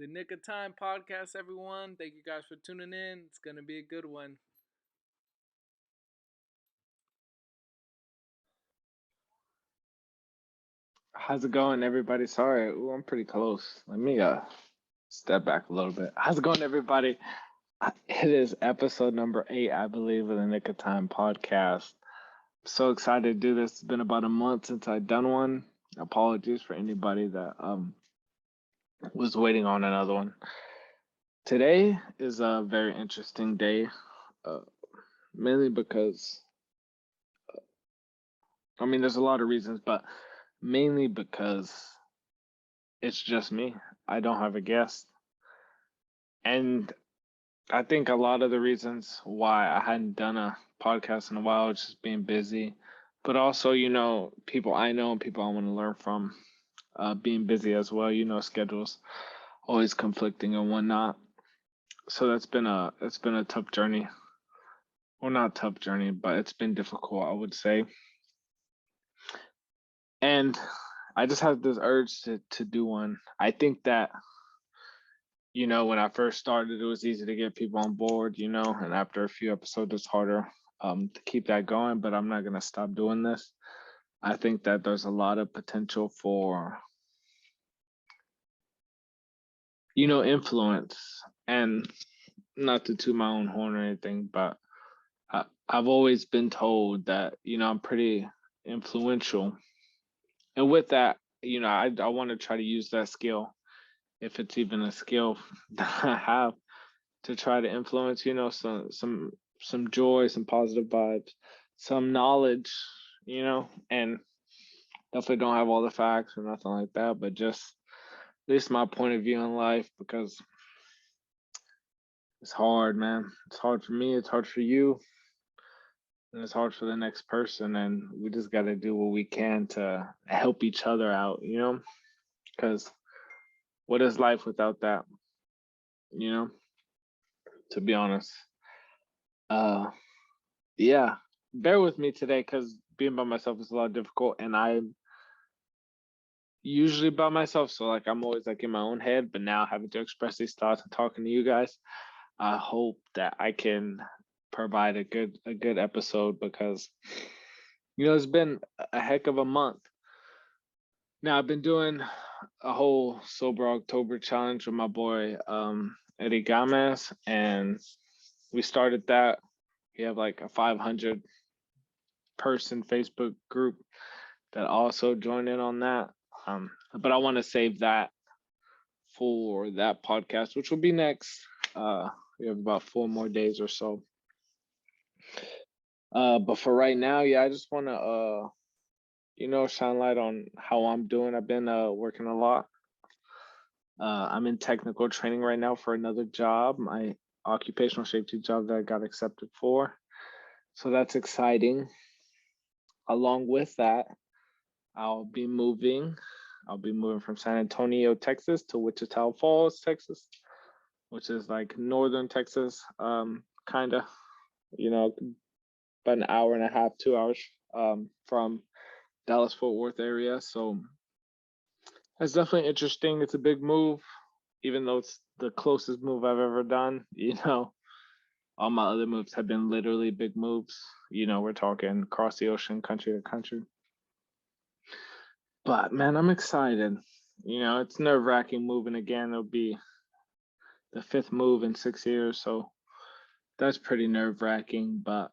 The Nick of Time podcast, everyone. Thank you guys for tuning in. It's going to be a good one. How's it going, everybody? Sorry, I'm pretty close. Let me step back a little bit. How's it going, everybody? It is episode number 8, I believe, of the Nick of Time podcast. I'm so excited to do this. It's been about a month since I've done one. Apologies for anybody that was waiting on another one. Today is a very interesting day, uh, mainly because there's a lot of reasons, but mainly because it's just me. I don't have a guest. And I think a lot of the reasons why I hadn't done a podcast in a while is just being busy, but also, people I know and people I want to learn from, being busy as well. Schedules always conflicting and whatnot. So it's been a tough journey. Well, not tough journey, but it's been difficult, I would say. And I just had this urge to do one. I think that when I first started, it was easy to get people on board, and after a few episodes, it's harder to keep that going. But I'm not going to stop doing this. I think that there's a lot of potential for, influence, and not to toot my own horn or anything, but I've always been told that, I'm pretty influential. And with that, I want to try to use that skill, if it's even a skill that I have, to try to influence, some joy, some positive vibes, some knowledge, and definitely don't have all the facts or nothing like that, but just at least my point of view in life, because it's hard, man. It's hard for me, it's hard for you, and it's hard for the next person, and we just got to do what we can to help each other out, because what is life without that, you know, to be honest. Uh, yeah, bear with me today because being by myself is a lot difficult, and I'm usually by myself, so like I'm always like in my own head, but now having to express these thoughts and talking to you guys, I hope that I can provide a good episode, because it's been a heck of a month. Now I've been doing a whole sober October challenge with my boy Eddie Gomez, and we started that. We have like a 500 person Facebook group that also joined in on that. But I want to save that for that podcast, which will be next. We have about 4 more days or so. But for right now, yeah, I just want to, shine light on how I'm doing. I've been working a lot. I'm in technical training right now for another job, my occupational safety job that I got accepted for. So that's exciting. Along with that, I'll be moving. I'll be moving from San Antonio, Texas to Wichita Falls, Texas, which is like northern Texas, kind of, about an hour and a half, 2 hours from Dallas Fort Worth area. So it's definitely interesting. It's a big move, even though it's the closest move I've ever done. All my other moves have been literally big moves. We're talking across the ocean, country to country. But man, I'm excited. It's nerve wracking moving again. It'll be the fifth move in 6 years, so that's pretty nerve wracking. But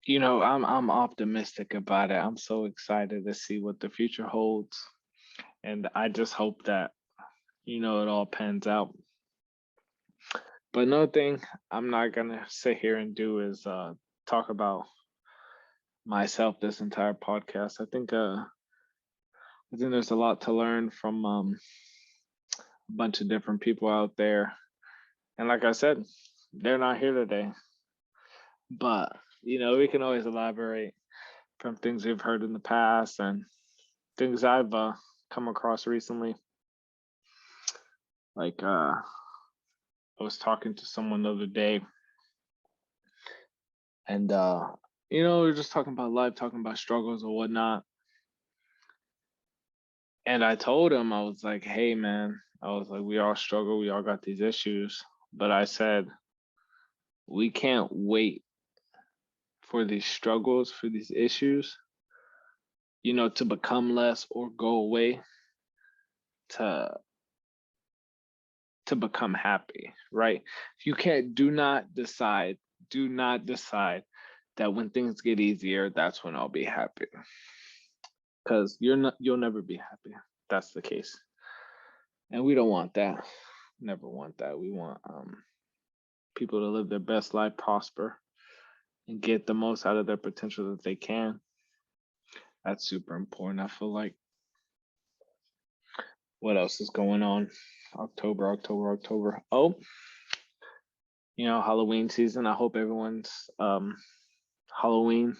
I'm optimistic about it. I'm so excited to see what the future holds, and I just hope that it all pans out. But another thing I'm not gonna sit here and do is talk about myself this entire podcast. I think there's a lot to learn from a bunch of different people out there. And like I said, they're not here today. But, we can always elaborate from things we've heard in the past and things I've come across recently. Like, I was talking to someone the other day, and, we were just talking about life, talking about struggles or whatnot. And I told him, I was like, hey, man, I was like, we all struggle. We all got these issues. But I said, we can't wait for these struggles, for these issues, to become less or go away to become happy, right? You can't do not decide that when things get easier, that's when I'll be happy. Because you'll never be happy. That's the case. And we don't want that. Never want that. We want people to live their best life, prosper, and get the most out of their potential that they can. That's super important. I feel like. What else is going on? October. Oh, Halloween season. I hope everyone's Halloween,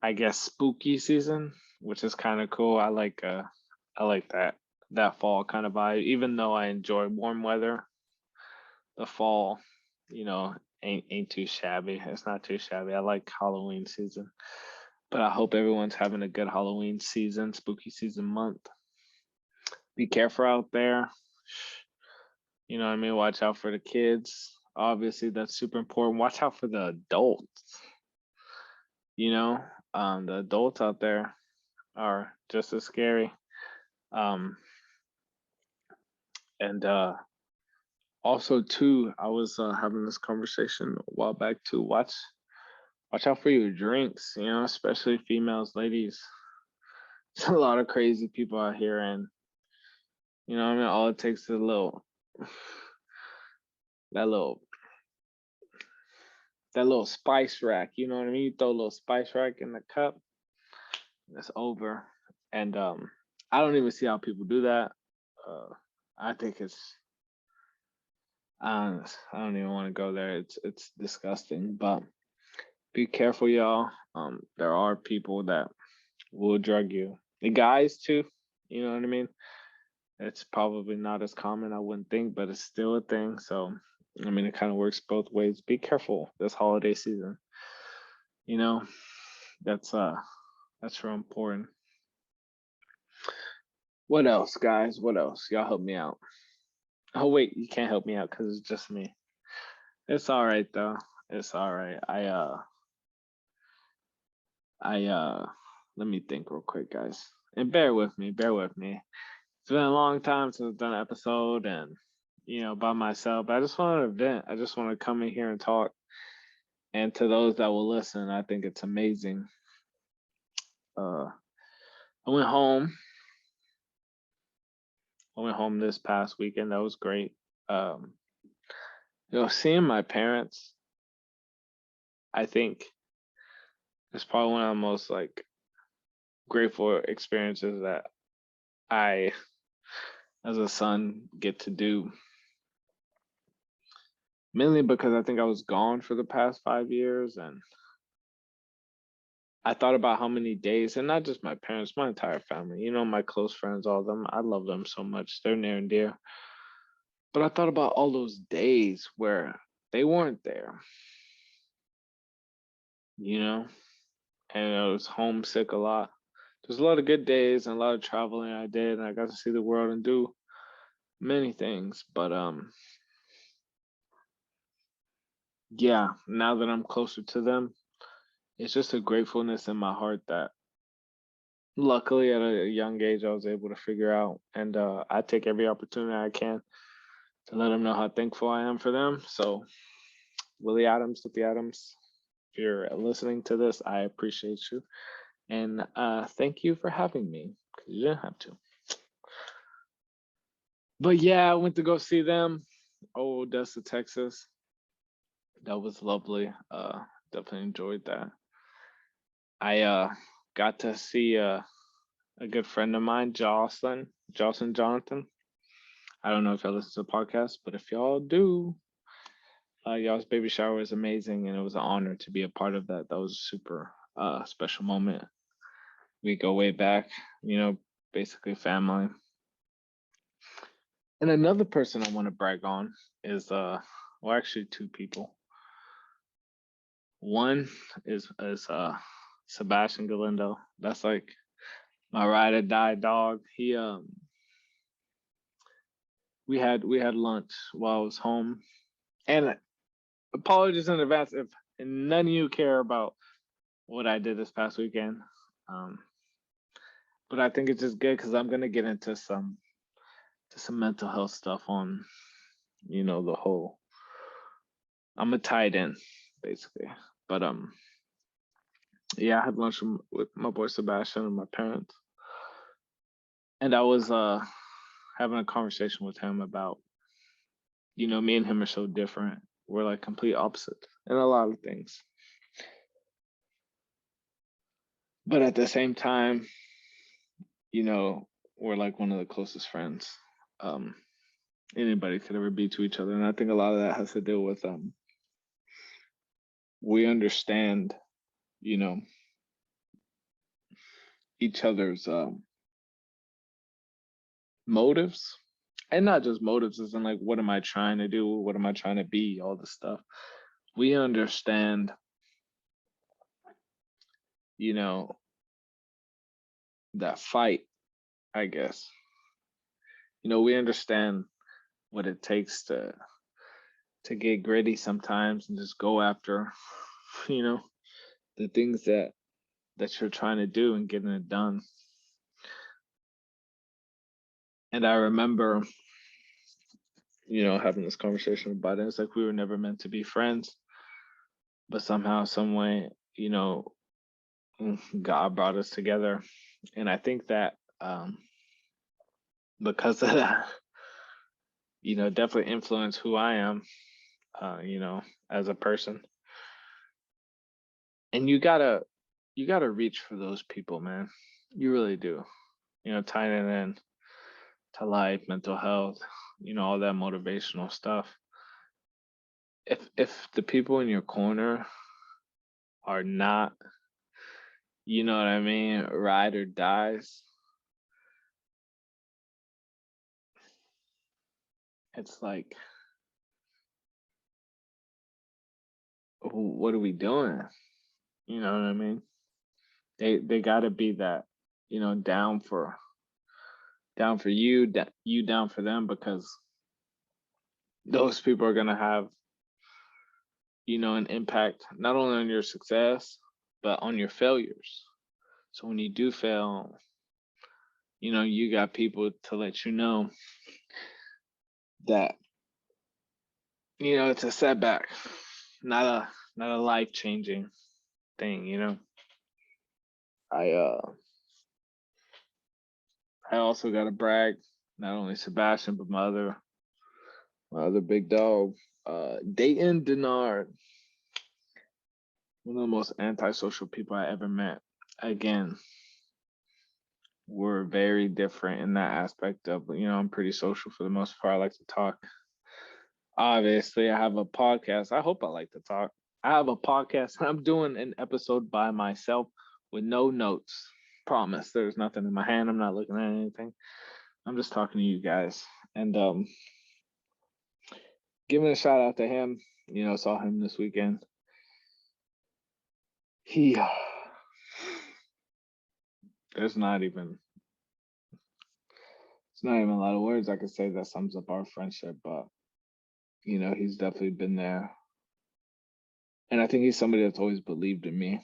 I guess spooky season, which is kind of cool. I like that fall kind of vibe. Even though I enjoy warm weather, the fall, you know, ain't too shabby. It's not too shabby. I like Halloween season. But I hope everyone's having a good Halloween season, spooky season month. Be careful out there. You know what I mean? Watch out for the kids. Obviously, that's super important. Watch out for the adults. The adults out there are just as scary. Um, and Also, too, I was having this conversation a while back too. Watch out for your drinks. Especially females, ladies. There's a lot of crazy people out here, and what I mean. All it takes is that little that little spice rack. You know what I mean? You throw a little spice rack in the cup, and it's over. And I don't even see how people do that. Uh, I think I don't even want to go there. It's disgusting. But be careful, y'all. There are people that will drug you. The guys too. You know what I mean? It's probably not as common, I wouldn't think, but it's still a thing. So I mean, it kind of works both ways. Be careful this holiday season. You know, that's real important. What else, guys? What else? Y'all help me out. Oh wait, you can't help me out because it's just me. It's all right though. It's all right. I let me think real quick, guys. And bear with me, bear with me. It's been a long time since I've done an episode and by myself. But I just want to vent. I just want to come in here and talk. And to those that will listen, I think it's amazing. Uh I went home. I went home this past weekend. That was great. Um, seeing my parents, I think it's probably one of the most like grateful experiences that I, as a son, get to do. Mainly because I think I was gone for the past 5 years, and I thought about how many days, and not just my parents, my entire family. My close friends, all of them. I love them so much. They're near and dear. But I thought about all those days where they weren't there. You know, and I was homesick a lot. There's a lot of good days and a lot of traveling I did, and I got to see the world and do many things. But yeah, now that I'm closer to them, it's just a gratefulness in my heart that luckily at a young age I was able to figure out, and I take every opportunity I can to let them know how thankful I am for them. So Willie Adams with the Adams, if you're listening to this, I appreciate you. And thank you for having me, because you didn't have to. But yeah, I went to go see them. Oh, Odessa, Texas. That was lovely. Definitely enjoyed that. I got to see a good friend of mine, Jocelyn Jonathan. I don't know if y'all listen to the podcast, but if y'all do, y'all's baby shower was amazing, and it was an honor to be a part of that. That was a super special moment. We go way back, basically family. And another person I want to brag on is well, actually two people. One is Sebastian Galindo. That's like my ride or die dog. We had lunch while I was home. And apologies in advance if none of you care about what I did this past weekend. Um, but I think it's just good because I'm gonna get into some mental health stuff on, the whole. I'm a tied in, basically. But yeah, I had lunch with my boy Sebastian and my parents, and I was having a conversation with him about, me and him are so different. We're like complete opposites in a lot of things, but at the same time, you know, we're like one of the closest friends um anybody could ever be to each other. And I think a lot of that has to do with we understand, you know, each other's motives. And not just motives, as in like what am I trying to do? What am I trying to be? All this stuff. We understand, you know, that fight, I guess. We understand what it takes to get gritty sometimes and just go after, you know, the things that you're trying to do and getting it done. And I remember, having this conversation about it. It's like we were never meant to be friends, but somehow, some way, God brought us together. And I think that because of that, definitely influenced who I am, as a person. And you gotta reach for those people, man. You really do. Tying it in to life, mental health, all that motivational stuff. If the people in your corner are not, what I mean, ride or dies, it's like, what are we doing? You know what I mean? They gotta be that, down for you, you down for them, because those people are gonna have, an impact not only on your success but on your failures. So when you do fail, you got people to let you know that, it's a setback, not a life changing thing. I I also gotta brag, not only Sebastian but my other big dog, Dayton Denard, one of the most antisocial people I ever met. Again, we're very different in that aspect of, I'm pretty social for the most part. I like to talk. Obviously, I have a podcast. I hope I like to talk. I have a podcast. I'm doing an episode by myself with no notes. Promise. There's nothing in my hand. I'm not looking at anything. I'm just talking to you guys. And giving a shout out to him. Saw him this weekend. He there's not even it's not even a lot of words I could say that sums up our friendship, but he's definitely been there. And I think he's somebody that's always believed in me,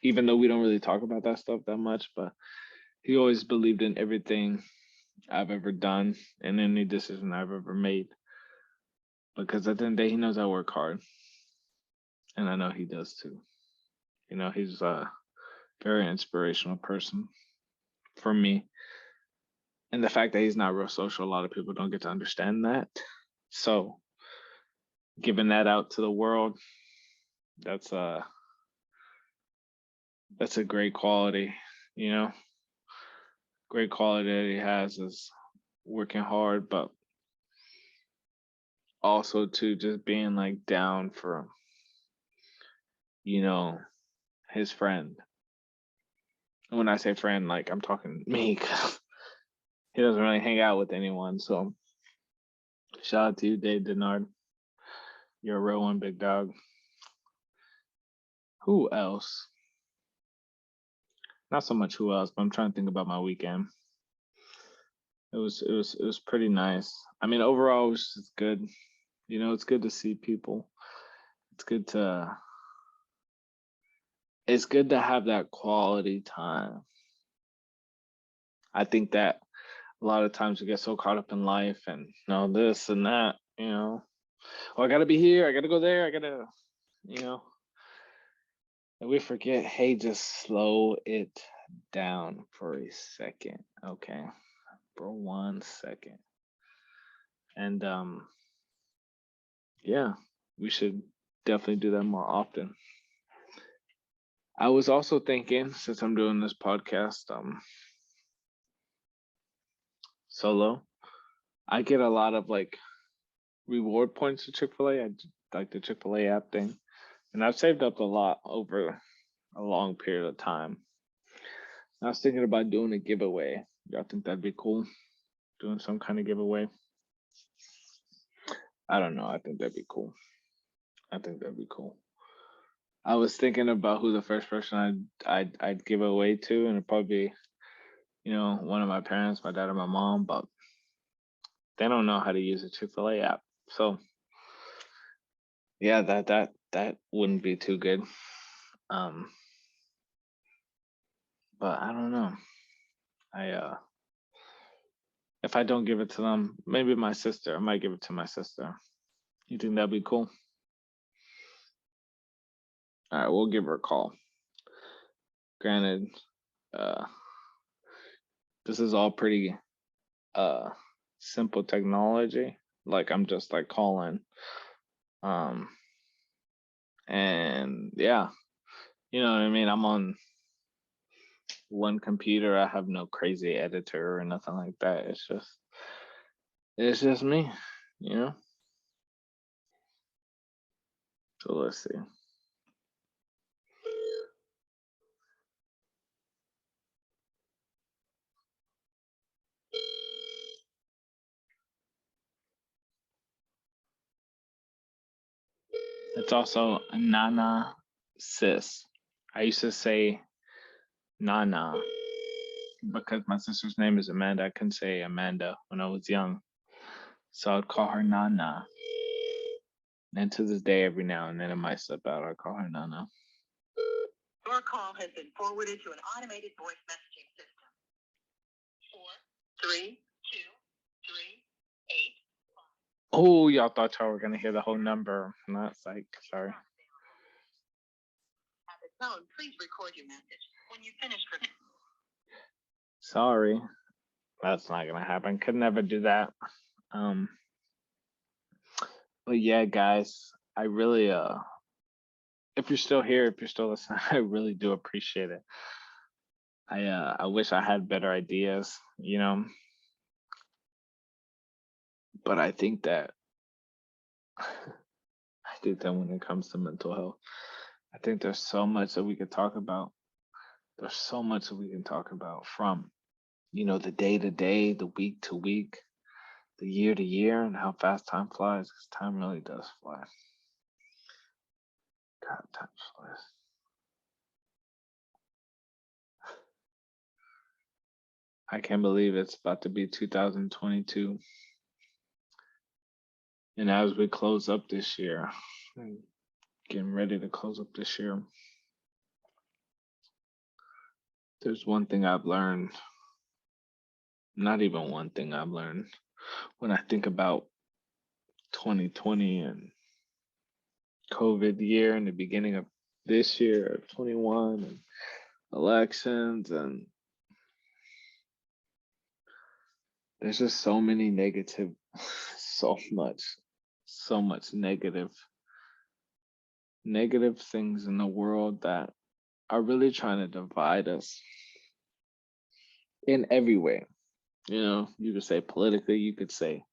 even though we don't really talk about that stuff that much. But he always believed in everything I've ever done and any decision I've ever made. Because at the end of the day, he knows I work hard. And I know he does too. He's a very inspirational person for me. And the fact that he's not real social, a lot of people don't get to understand that. So giving that out to the world, that's a great quality, great quality that he has is working hard, but also to just being like down for, his friend. And when I say friend, like I'm talking me, 'cause he doesn't really hang out with anyone. So shout out to you, Dave Denard. You're a real one, big dog. Who else? Not so much who else, but I'm trying to think about my weekend. It was pretty nice. I mean, overall, it was just good. You know, it's good to see people. It's good to it's good to have that quality time. I think that a lot of times we get so caught up in life and this and that, Oh, I gotta be here, I gotta go there, I gotta, you know, and we forget, hey, just slow it down for a second, okay? For 1 second. And yeah, we should definitely do that more often. I was also thinking, since I'm doing this podcast solo, I get a lot of like reward points to Chick-fil-A. Like the Chick-fil-A app thing. And I've saved up a lot over a long period of time. I was thinking about doing a giveaway. Y'all think that'd be cool? Doing some kind of giveaway? I don't know. I think that'd be cool. I think that'd be cool. I was thinking about who the first person I'd give away to, and it'd probably be, one of my parents, my dad or my mom, but they don't know how to use a Chick-fil-A app. So yeah, that wouldn't be too good. Um, but I don't know. I if I don't give it to them, maybe my sister. I might give it to my sister. You think that'd be cool? All right, we'll give her a call. Granted, uh, this is all pretty uh simple technology. Like I'm just like calling. Um, and yeah, you know what I mean? I'm on one computer. I have no crazy editor or nothing like that. It's just me, you know? So let's see. It's also Nana Sis. I used to say Nana because my sister's name is Amanda. I couldn't say Amanda when I was young. So I'd call her Nana. And to this day, every now and then it might slip out. I call her Nana. Your call has been forwarded to an automated voice messaging system. 43238. Oh, y'all thought y'all were gonna hear the whole number. Not psych. Sorry. At the tone, please record your message. When you finish recording. Sorry. That's not gonna happen. Could never do that. But yeah, guys, I really if you're still here, if you're still listening, I really do appreciate it. I wish I had better ideas, but I think that when it comes to mental health, I think there's so much that we could talk about. There's so much that we can talk about from, the day to day, the week to week, the year to year, and how fast time flies. Because time really does fly. God, time flies. I can't believe it's about to be 2022. And as we close up this year, getting ready to close up this year, there's one thing I've learned. Not even one thing I've learned when I think about 2020 and COVID year and the beginning of this year, 21, and elections, and there's just so many negative, so much negative things in the world that are really trying to divide us in every way. You could say politically, you could say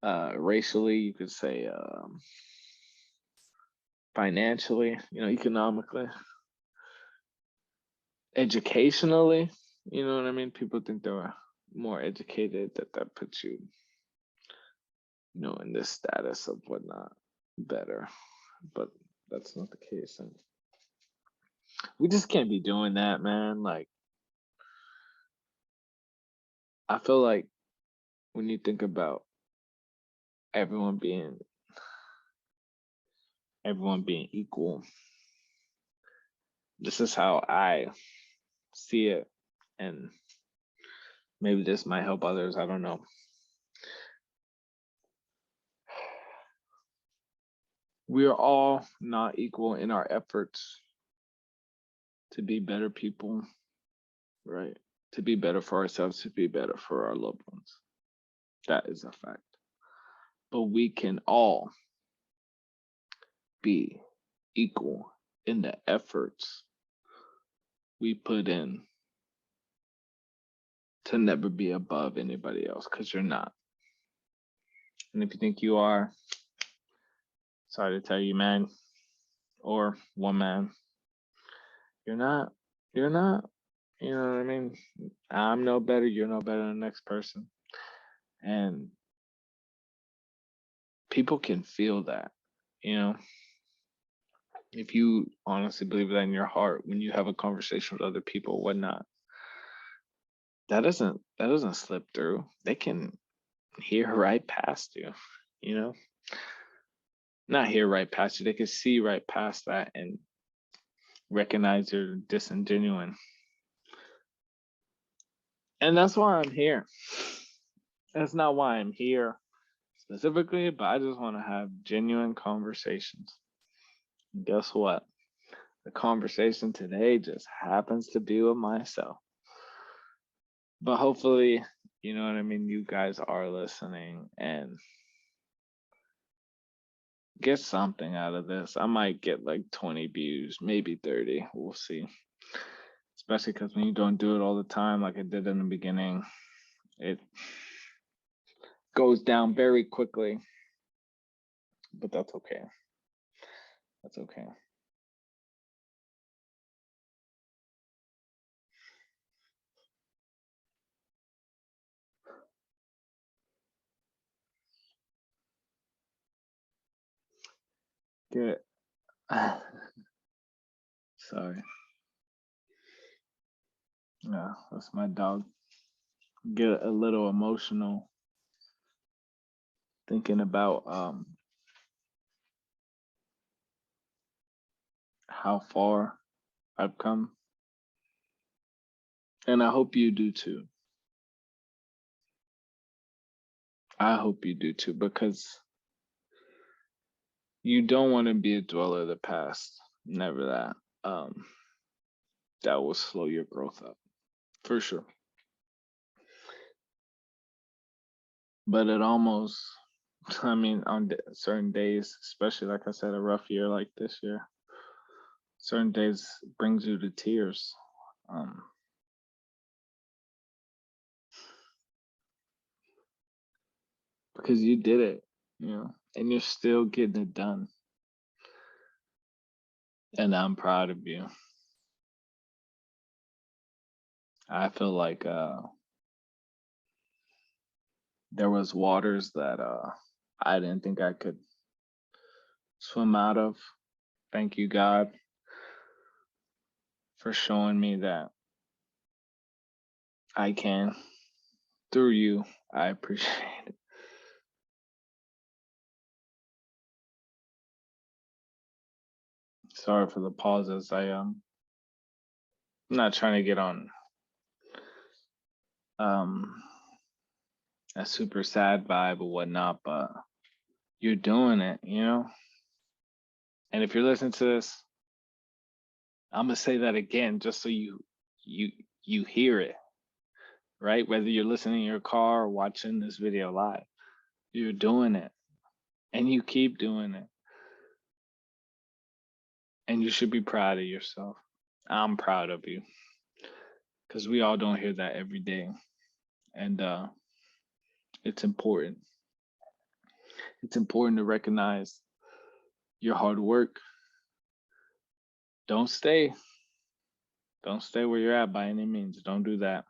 racially, you could say financially, economically, educationally. You know what I mean? People think they're more educated, that puts you, in this status of whatnot better. But that's not the case. And we just can't be doing that, man. Like, I feel like when you think about everyone being equal, this is how I see it, and maybe this might help others. I don't know. We are all not equal in our efforts to be better people, right? To be better for ourselves, to be better for our loved ones. That is a fact. But we can all be equal in the efforts we put in to never be above anybody else, because you're not. And if you think you are, sorry to tell you, man, or woman, you're not. You're not. You know what I mean? I'm no better. You're no better than the next person. And people can feel that, you know? If you honestly believe that in your heart, when you have a conversation with other people, whatnot, that doesn't slip through. They can hear right past you, you know? Not hear right past you. They can see right past that and recognize you're disingenuine. And that's why I'm here. That's not why I'm here specifically, but I just want to have genuine conversations. And guess what? The conversation today just happens to be with myself. But hopefully, you know what I mean, you guys are listening and get something out of this. I might get like 20 views, maybe 30. We'll see. Especially because when you don't do it all the time, like I did in the beginning, it goes down very quickly. But that's okay. That's okay. Good. Sorry. Yeah, that's my dog. Get a little emotional thinking about how far I've come. And I hope you do too. I hope you do too, because you don't want to be a dweller of the past. Never that. That will slow your growth up for sure. But it almost, I mean, on certain days, especially like I said, a rough year like this year, certain days brings you to tears. Because you did it, you know, and you're still getting it done. And I'm proud of you. I feel like there was waters that I didn't think I could swim out of. Thank you, God, for showing me that I can through you. I appreciate it. Sorry for the pauses. I'm not trying to get on a super sad vibe or whatnot, but you're doing it, you know? And if you're listening to this, I'm gonna say that again just so you hear it, right? Whether you're listening in your car or watching this video live, you're doing it. And you keep doing it. And you should be proud of yourself. I'm proud of you. Because we all don't hear that every day. And it's important. It's important to recognize your hard work. Don't stay. Don't stay where you're at by any means. Don't do that.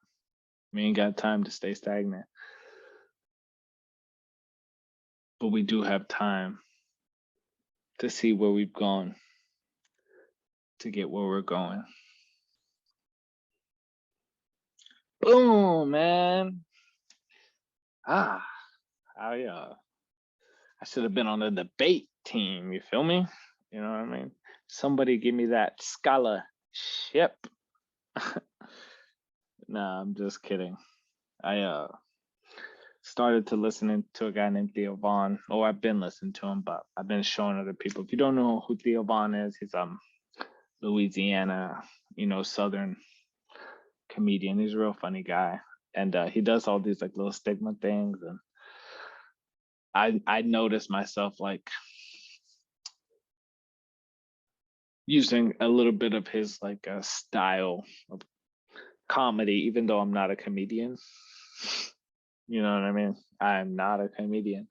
We ain't got time to stay stagnant. But we do have time to see where we've gone to get where we're going. Boom, man. Ah, I should have been on the debate team. You feel me? You know what I mean? Somebody give me that scholarship. Nah, I'm just kidding. I started to listening to a guy named Theo Vaughn. Oh, I've been listening to him, but I've been showing other people. If you don't know who Theo Vaughn is, he's Louisiana, Southern comedian. He's a real funny guy, and he does all these like little stigma things. And I noticed myself like using a little bit of his like style of comedy, even though I'm not a comedian. You know what I mean? I'm not a comedian,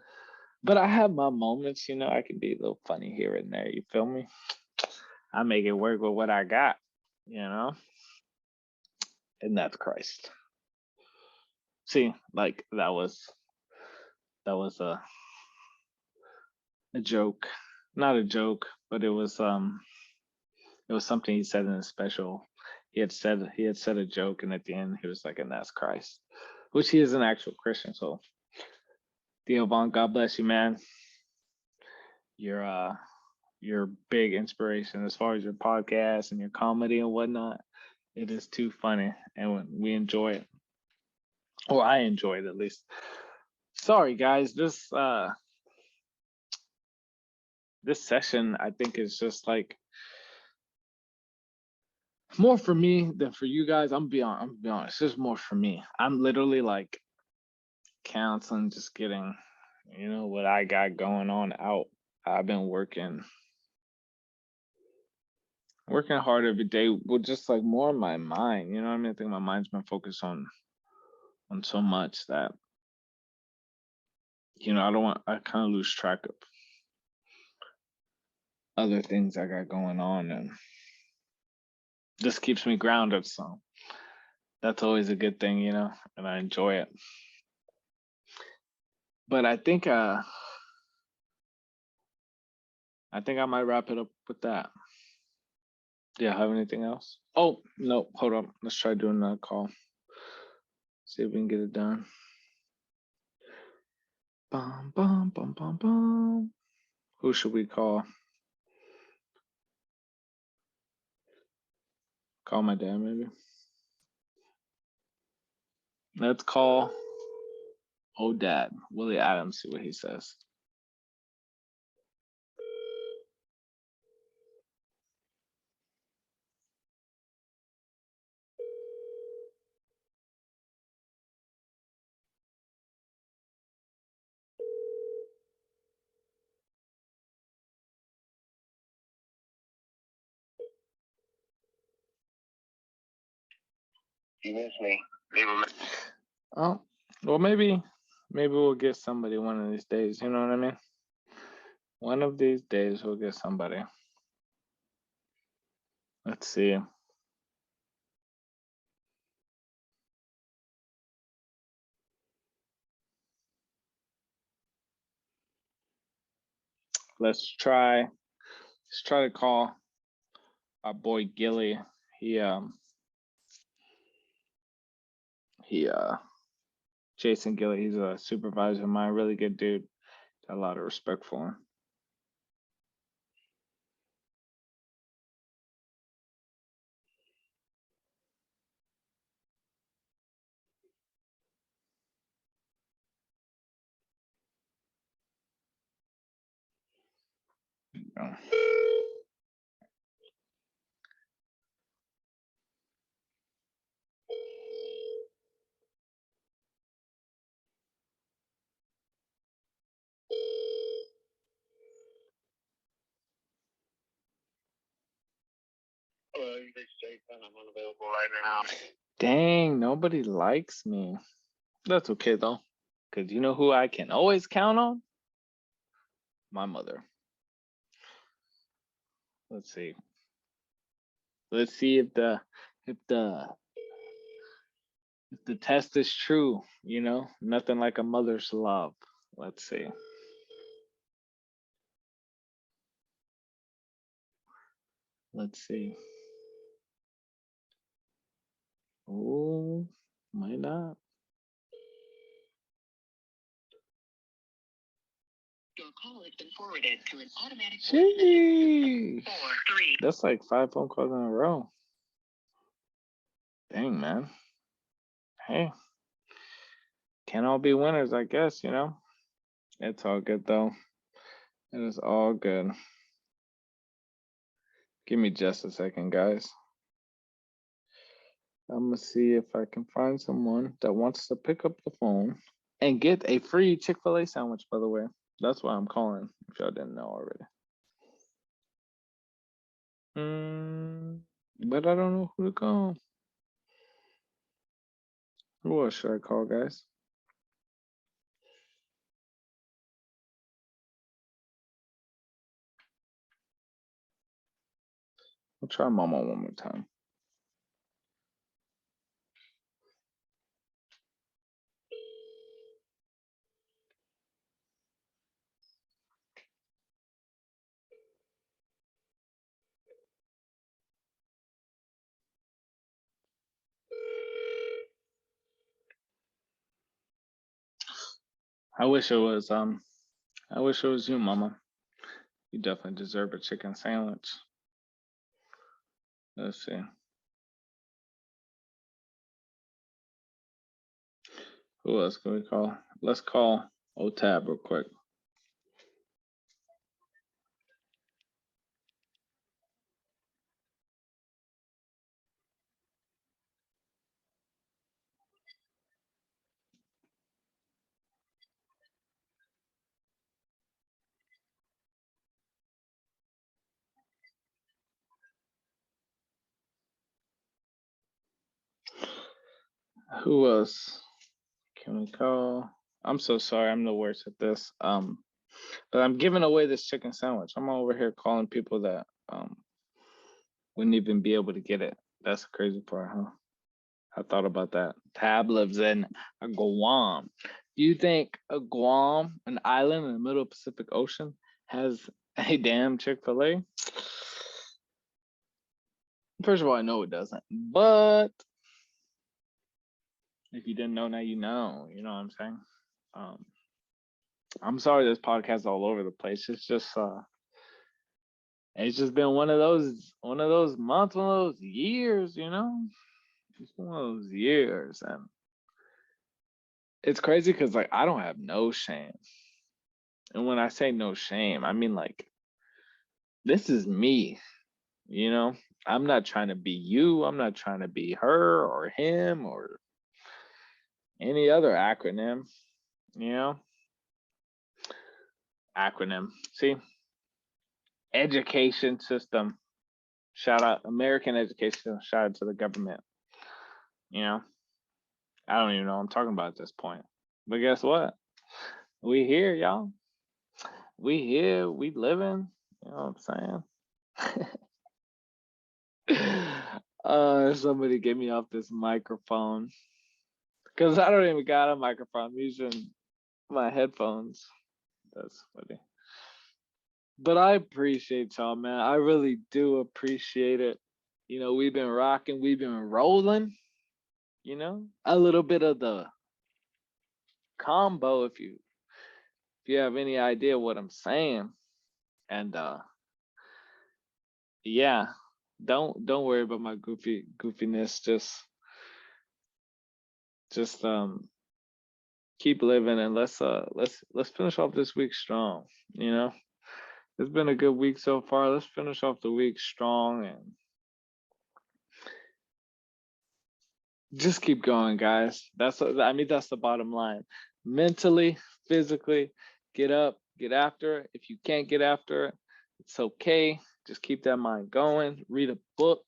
but I have my moments. I can be a little funny here and there. You feel me? I make it work with what I got. You know, and that's Christ. See, like that was a joke, not a joke, but it was something he said in a special. He had said a joke, and at the end he was like, "And that's Christ," which he is an actual Christian. So, Theo Von, God bless you, man. You're big inspiration as far as your podcast and your comedy and whatnot. It is too funny, and we enjoy it, or I enjoy it at least. Sorry, guys. This session, I think, is just like more for me than for you guys. I'm be honest. It's more for me. I'm literally like counseling, just getting, what I got going on out. I've been working hard every day with just like more in my mind. You know what I mean? I think my mind's been focused on so much that I kind of lose track of other things I got going on, and this keeps me grounded. So that's always a good thing, and I enjoy it. But I think I might wrap it up with that. Do you have anything else? Oh, no, hold on. Let's try doing that call. See if we can get it done. Bum, bum, bum, bum, bum. Who should we call? Call my dad, maybe. Let's call Dad, Willie Adams, see what he says. You miss me. Leave a message. Oh, well, maybe we'll get somebody one of these days. You know what I mean? One of these days we'll get somebody. Let's see. Let's try to call our boy Gilly. He Jason Gilly, he's a supervisor of mine, really good dude. Got a lot of respect for him. Yeah. Hello, this is Jason. I'm unavailable right now. Dang, nobody likes me. That's okay though, because you know who I can always count on? My mother. Let's see. Let's see if the if the if the test is true. Nothing like a mother's love. Let's see. Let's see. Oh, might not. Your call has been forwarded to an automatic voice Sheesh. 4-3. That's like 5 phone calls in a row. Dang, man. Hey, can't all be winners, I guess, you know? It's all good, though. It is all good. Give me just a second, guys. I'm gonna see if I can find someone that wants to pick up the phone and get a free Chick-fil-A sandwich, by the way. That's why I'm calling, if y'all didn't know already. But I don't know who to call. Who else should I call, guys? I'll try Mama one more time. I wish it was you, Mama. You definitely deserve a chicken sandwich. Let's see. Who else can we call? Let's call OTAB real quick. Who else can we call? I'm so sorry, I'm the worst at this. But I'm giving away this chicken sandwich. I'm over here calling people that wouldn't even be able to get it. That's the crazy part, huh? I thought about that. Tab lives in Guam. Do you think Guam, an island in the middle of the Pacific Ocean, has a damn Chick-fil-A? First of all, I know it doesn't. But if you didn't know, now you know. You know what I'm saying? I'm sorry this podcast is all over the place. It's just been one of those months, one of those years, you know? It's one of those years, and it's crazy because like I don't have no shame. And when I say no shame, I mean like this is me, you know? I'm not trying to be you, I'm not trying to be her or him or any other acronym, you know? Acronym. See? Education system. Shout out American education system. Shout out to the government. You know? I don't even know what I'm talking about at this point. But guess what? We here, y'all. We here, we living. You know what I'm saying? Somebody get me off this microphone. Because I don't even got a microphone. I'm using my headphones. That's funny. But I appreciate y'all, man. I really do appreciate it. You know, we've been rocking, we've been rolling, you know, a little bit of the combo if you have any idea what I'm saying. And yeah, don't worry about my goofiness. Just keep living and let's finish off this week strong, you know. It's been a good week so far. Let's finish off the week strong and just keep going, guys. That's the bottom line. Mentally, physically, get up, get after it. If you can't get after it, it's okay. Just keep that mind going. Read a book,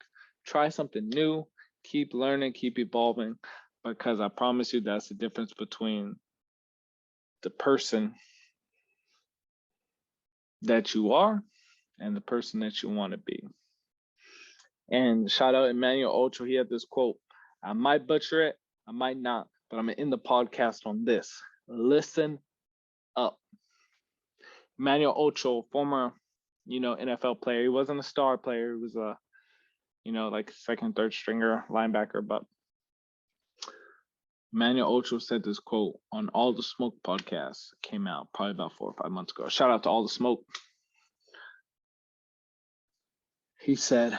try something new, keep learning, keep evolving, because I promise you that's the difference between the person that you are and the person that you want to be. And shout out Emmanuel Ultra. He had this quote. I might butcher it, I might not, but I'm gonna end the podcast on this. Listen up. Emmanuel Ultra, former, NFL player. He wasn't a star player. He was a, like second, third stringer linebacker, but Manuel Ocho said this quote on All the Smoke podcast. Came out probably about 4 or 5 months ago. Shout out to All the Smoke. He said,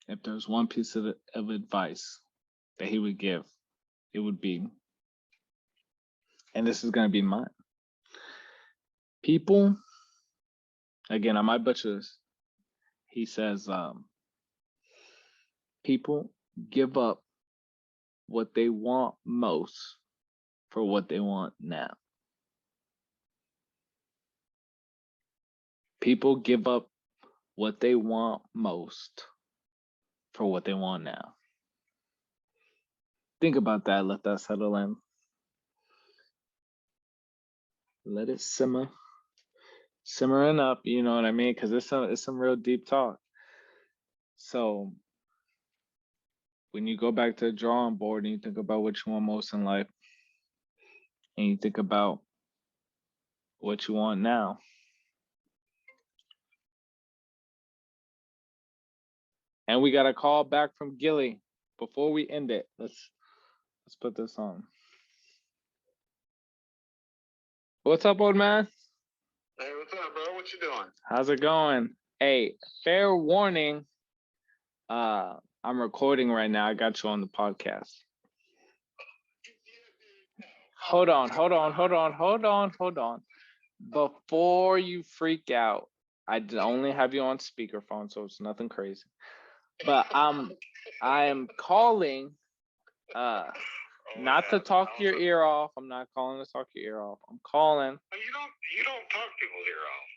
if there's one piece of advice that he would give, it would be, and this is going to be mine. People, again, I might butcher this. He says, people give up what they want most for what they want now. People give up what they want most for what they want now. Think about that. Let that settle in. Let it simmer. Simmering up, you know what I mean? Because it's some real deep talk. So when you go back to the drawing board and you think about what you want most in life, and you think about what you want now, and we got a call back from Gilly before we end it. Let's put this on. What's up, old man? Hey, what's up, bro? What you doing? How's it going? Hey, fair warning. I'm recording right now. I got you on the podcast. Hold on. Before you freak out, I only have you on speakerphone, so it's nothing crazy. But I am calling not to talk your ear off. I'm not calling to talk your ear off. I'm calling. You don't talk people's ear off.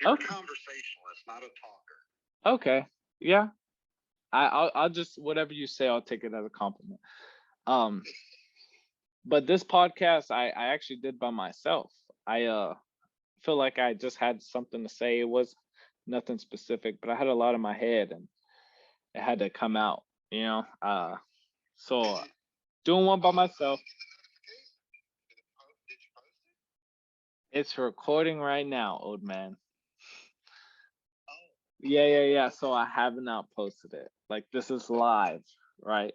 You're Okay. a conversationalist, not a talker. Okay. Yeah. I'll just, whatever you say, I'll take it as a compliment. But this podcast I actually did by myself. I feel like I just had something to say. It was nothing specific, but I had a lot in my head and it had to come out, you know. So doing one by myself. Did you post it? It's recording right now, old man. Yeah. So I have not posted it. Like, this is live, right?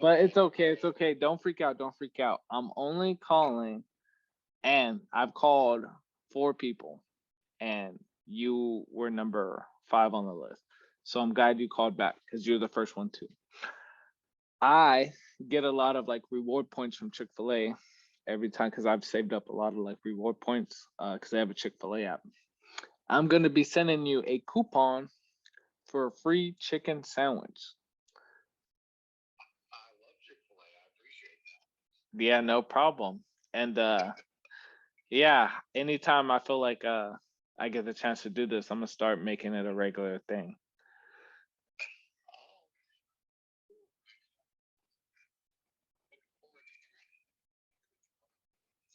But it's okay. Don't freak out. I'm only calling, and I've called 4 people, and you were number 5 on the list. So I'm glad you called back because you're the first one too. I get a lot of like reward points from Chick-fil-A every time because I've saved up a lot of like reward points because I have a Chick-fil-A app. I'm gonna be sending you a coupon for a free chicken sandwich. I love Chick-fil-A. I appreciate that. Yeah, no problem. And yeah, anytime I feel like I get the chance to do this, I'm gonna start making it a regular thing.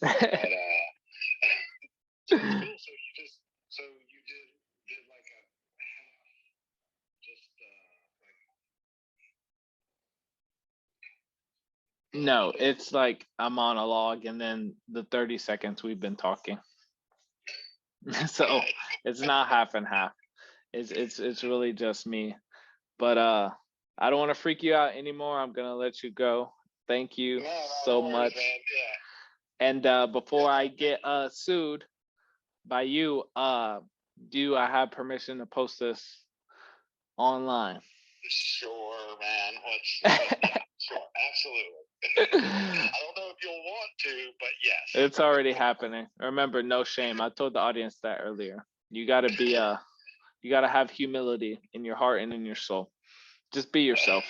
But cool. So you did like a half, just like. No, it's like a monologue and then the 30 seconds we've been talking. So it's not half and half. It's really just me. But I don't want to freak you out anymore. I'm gonna let you go. Thank you so much. Man. Yeah. And before I get sued by you, do I have permission to post this online? Sure, man. Yeah, sure, absolutely. I don't know if you'll want to, but yes. It's already happening. Remember, no shame. I told the audience that earlier. You gotta be you gotta have humility in your heart and in your soul. Just be yourself.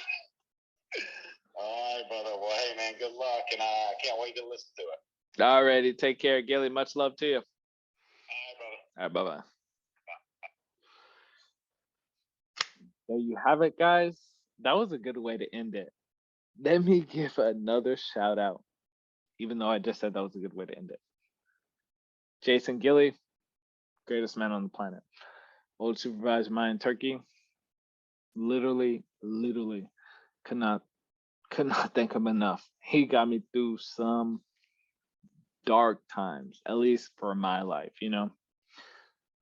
All right, brother. Well, hey, man, good luck, and I can't wait to listen to it. Alrighty, take care, Gilly. Much love to you. All right, brother. All right, bye-bye. There you have it, guys. That was a good way to end it. Let me give another shout out, even though I just said that was a good way to end it. Jason Gilly, greatest man on the planet. Old supervisor mine in Turkey. Literally could not thank him enough. He got me through some dark times, at least for my life, you know,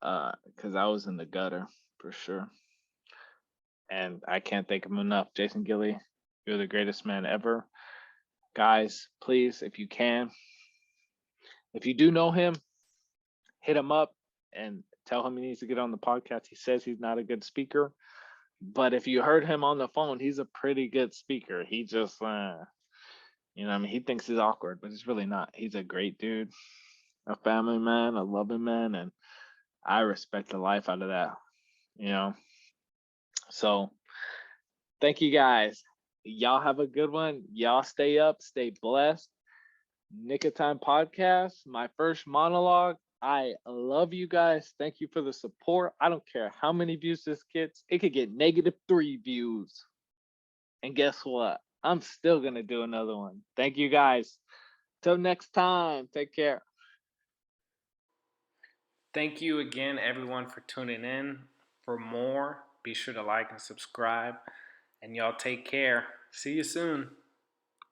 because I was in the gutter for sure. And I can't thank him enough. Jason Gilly, You're the greatest man ever. Guys, please, if you can, if you do know him, hit him up and tell him he needs to get on the podcast. He says he's not a good speaker, but if you heard him on the phone, he's a pretty good speaker. He just, he thinks he's awkward, but he's really not. He's a great dude, a family man, a loving man, and I respect the life out of that. So thank you guys. Y'all have a good one. Y'all stay up, stay blessed. Nick of Time Podcast, my first monologue. I love you guys. Thank you for the support. I don't care how many views this gets. It could get -3 views. And guess what? I'm still going to do another one. Thank you guys. Till next time. Take care. Thank you again, everyone, for tuning in. For more, be sure to like and subscribe. And y'all take care. See you soon.